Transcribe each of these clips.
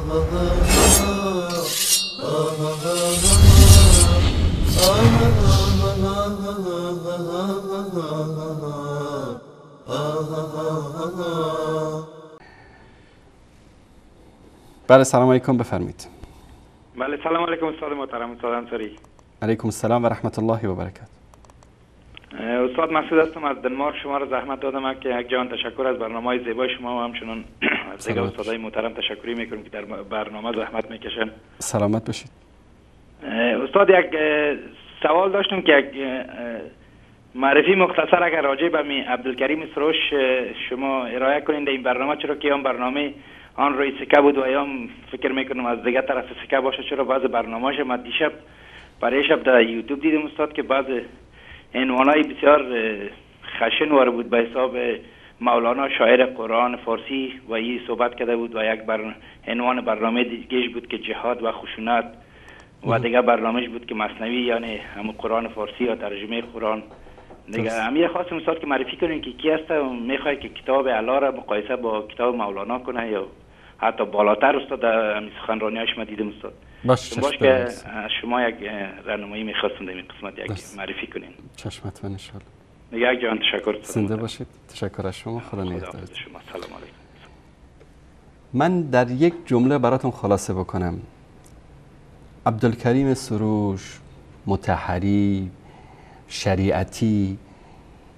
بله سلام علیکم، بفرمایید. بله سلام علیکم استاد محترم، استاد انصاری. علیکم السلام و رحمت الله و برکاته. استاد مسعود هستم از دنمارک. شما را زحمت دادم که یک جان تشکر از برنامه‌های زیبای شما و همچنین از دیگر استادای محترم تشکری میکنم که در برنامه زحمت میکشن. سلامت باشید. استاد یک سوال داشتم که یک معرفی مختصر اگر راجع به عبدالکریم سروش شما ارائه کنین در این برنامه، چرا که اون برنامه آن روی سکه بود و ایام فکر میکنم از دیگه طرف سکه باشه، چرا بعض برنامه‌اش ما دیشب برای شب در یوتیوب دیدم استاد که بعض عنوانای بسیار خشن وار بود به حساب مولانا شاعر قرآن فارسی و این صحبت کرده بود و یک عنوان برنامه دیگهش بود که جهاد و خشونت و دیگه برنامهش بود که مثنوی یعنی هم قرآن فارسی یا ترجمه قرآن دیگه. همین خواستم استاد که معرفی کنین که کی هست و میخواد که کتاب اعلی را مقایسه با کتاب مولانا کنه یا حتی بالاتر استاد در سخنرانی‌هاش ما دیدم استاد. باش که از شما یک راهنمایی می‌خواستم در این قسمت یک معرفی کنین. چشمت و ان شاء الله. یک جان تشکر. زنده باشید. تشکر از شما. خدا نگهدار شما. سلام علیکم. من در یک جمله براتون خلاصه بکنم. عبدالکریم سروش، مطهری، شریعتی،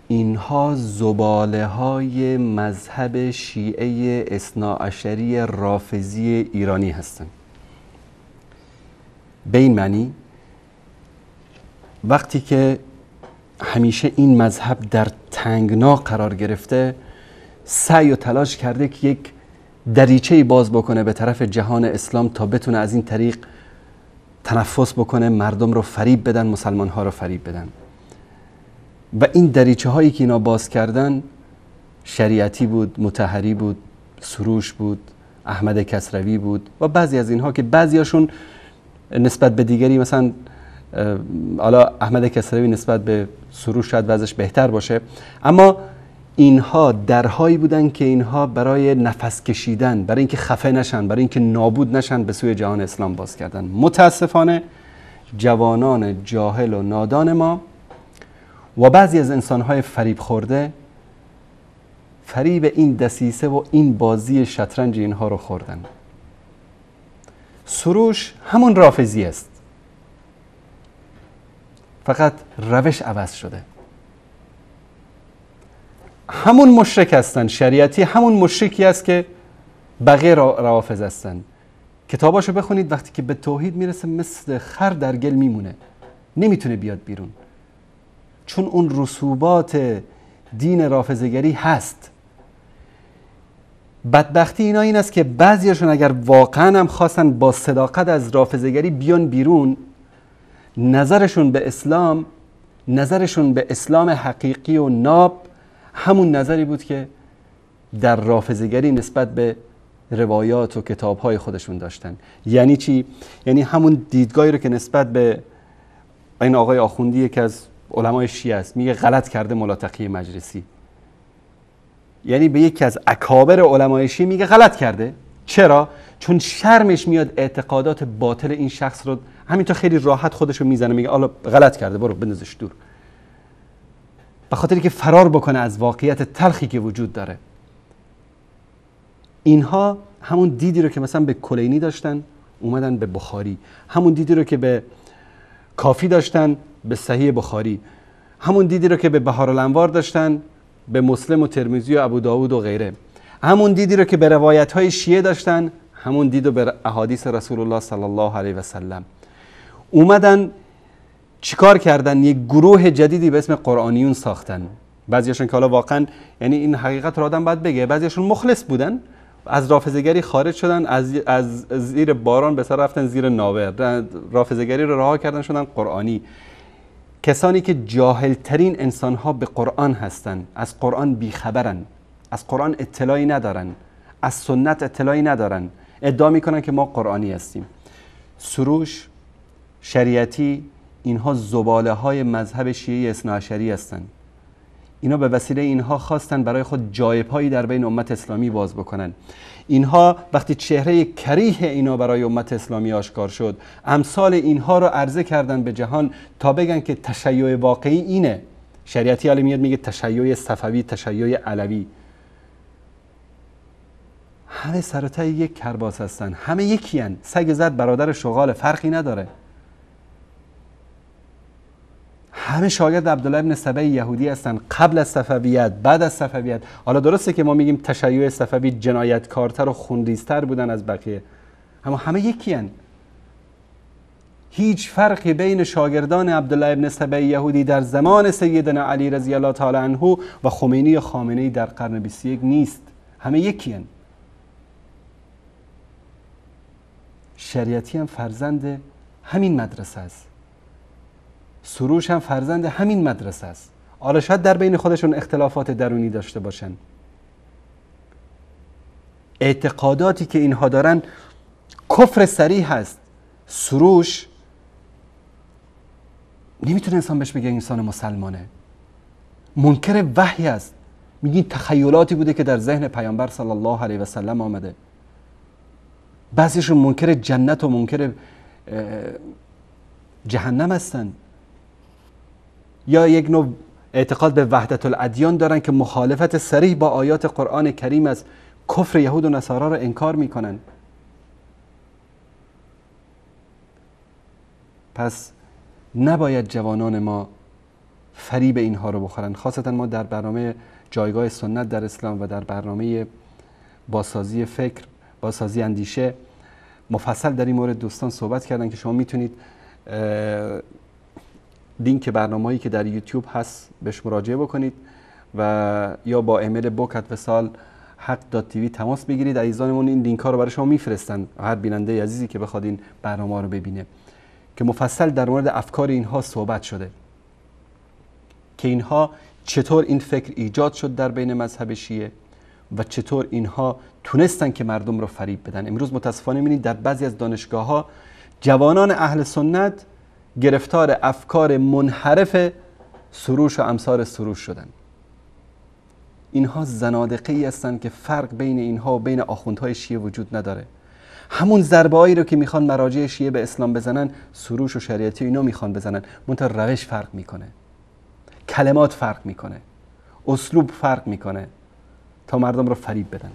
اینها زباله های مذهب شیعه اثناعشری رافضی ایرانی هستند. به این معنی وقتی که همیشه این مذهب در تنگنا قرار گرفته، سعی و تلاش کرده که یک دریچه‌ای باز بکنه به طرف جهان اسلام تا بتونه از این طریق تنفس بکنه، مردم رو فریب بدن، مسلمان ها رو فریب بدن. و این دریچه هایی که اینا باز کردن شریعتی بود، مطهری بود، سروش بود، احمد کسروی بود و بعضی از اینها که بعضیاشون نسبت به دیگری، مثلا حالا احمد کسروی نسبت به سروش شاید وضعش بهتر باشه، اما اینها درهایی بودن که اینها برای نفس کشیدن، برای اینکه خفه نشن، برای اینکه نابود نشن به سوی جهان اسلام باز کردن. متاسفانه جوانان جاهل و نادان ما و بعضی از انسانهای فریب خورده فریب این دسیسه و این بازی شطرنج اینها رو خوردن. سروش همون رافضی است، فقط روش عوض شده. همون مشرک هستن. شریعتی همون مشرکی است که بقیه روافض هستن. کتاباشو بخونید، وقتی که به توحید میرسه مثل خر در گل میمونه، نمیتونه بیاد بیرون، چون اون رسوبات دین رافضه‌گری هست. بدبختی اینا این است که بعضیاشون اگر واقعا هم خواستن با صداقت از رافضه‌گری بیان بیرون، نظرشون به اسلام، نظرشون به اسلام حقیقی و ناب همون نظری بود که در رافضه‌گری نسبت به روایات و کتاب‌های خودشون داشتن. یعنی چی؟ یعنی همون دیدگاهی رو که نسبت به این آقای آخوندی که از علمای شیعه است میگه غلط کرده مولا تقی مجلسی، یعنی به یکی از اکابر علمای شیعه میگه غلط کرده. چرا؟ چون شرمش میاد اعتقادات باطل این شخص رو همینطور خیلی راحت خودشو میزنه، میگه حالا غلط کرده، برو بندازش دور، به خاطری که فرار بکنه از واقعیت تلخی که وجود داره. اینها همون دیدی رو که مثلا به کلینی داشتن اومدن به بخاری، همون دیدی رو که به کافی داشتن به صحیح بخاری، همون دیدی رو که به بهارالانوار داشتن به مسلم و ترمذی و ابو داود و غیره، همون دیدی رو که به روایت‌های شیعه داشتن همون دید رو به احادیث رسول الله صلی الله علیه و سلم. اومدن چیکار کردن؟ یک گروه جدیدی به اسم قرآنیون ساختن. بعضیاشون که حالا واقعا یعنی این حقیقت رو آدم باید بگه، بعضیاشون مخلص بودن، از رافضه‌گری خارج شدن، از زیر باران به سر رفتن زیر ناور، رافضه‌گری رو رها کردن شدن قرآنی. کسانی که جاهلترین انسانها به قرآن هستن، از قرآن بیخبرن، از قرآن اطلاعی ندارن، از سنت اطلاعی ندارن، ادعا میکنن که ما قرآنی هستیم. سروش، شریعتی، اینها زباله های مذهب شیعه اثناعشری هستن. اینا به وسیله اینها خواستن برای خود جای پایی در بین امت اسلامی باز بکنن. اینها وقتی چهره کریه اینا برای امت اسلامی آشکار شد، امثال اینها رو عرضه کردن به جهان تا بگن که تشیع واقعی اینه. شریعتی حالا میاد میگه تشیع صفوی، تشیع علوی. همه سرتای یک کرباس هستن، همه یکی هن. سگ زد برادر شغال، فرقی نداره. همه شاگرد عبدالله ابن سبع یهودی هستن، قبل از صفویت، بعد از صفویت. حالا درسته که ما میگیم تشیع صفوی جنایتکارتر و خونریزتر بودن از بقیه، اما همه یکی هن. هیچ فرقی بین شاگردان عبدالله ابن سبع یهودی در زمان سیدنا علی رضی الله تعالی عنه و خمینی یا خامنه‌ای در قرن 21 نیست. همه یکی هن. شریعتی هم فرزند همین مدرسه است، سروش هم فرزند همین مدرسه است. حالا شاید در بین خودشون اختلافات درونی داشته باشن، اعتقاداتی که اینها دارن کفر صریح هست. سروش نمیتونه انسان بهش بگه انسان مسلمانه، منکر وحی است. میگین تخیلاتی بوده که در ذهن پیامبر صلی الله علیه و سلم آمده. بعضیشون منکر جنت و منکر جهنم هستن، یا یک نوع اعتقاد به وحدت الادیان دارن که مخالفت صریح با آیات قرآن کریم است. کفر یهود و نصارا را انکار میکنن. پس نباید جوانان ما فریب اینها رو بخورن. خاصتا ما در برنامه جایگاه سنت در اسلام و در برنامه بازسازی فکر، بازسازی اندیشه مفصل در این مورد دوستان صحبت کردن که شما میتونید لینک برنامه‌ای که در یوتیوب هست بهش مراجعه بکنید و یا با ایمیل bokat@haq.tv تماس بگیرید. عزیزانمون این لینک ها رو برای شما میفرستن، هر بیننده عزیزی که بخواد این برنامه رو ببینه، که مفصل در مورد افکار اینها صحبت شده که اینها چطور این فکر ایجاد شد در بین مذهب شیعه و چطور اینها تونستن که مردم رو فریب بدن. امروز متاسفانه می‌بینید در بعضی از دانشگاه‌ها جوانان اهل سنت گرفتار افکار منحرف سروش و امثال سروش شدن. اینها زنادقه‌ای هستند که فرق بین اینها و بین آخوندهای شیعه وجود نداره. همون ضربه‌هایی رو که میخوان مراجع شیعه به اسلام بزنن، سروش و شریعتی اینا میخوان بزنن، منتها روش فرق میکنه، کلمات فرق میکنه، اسلوب فرق میکنه تا مردم رو فریب بدن.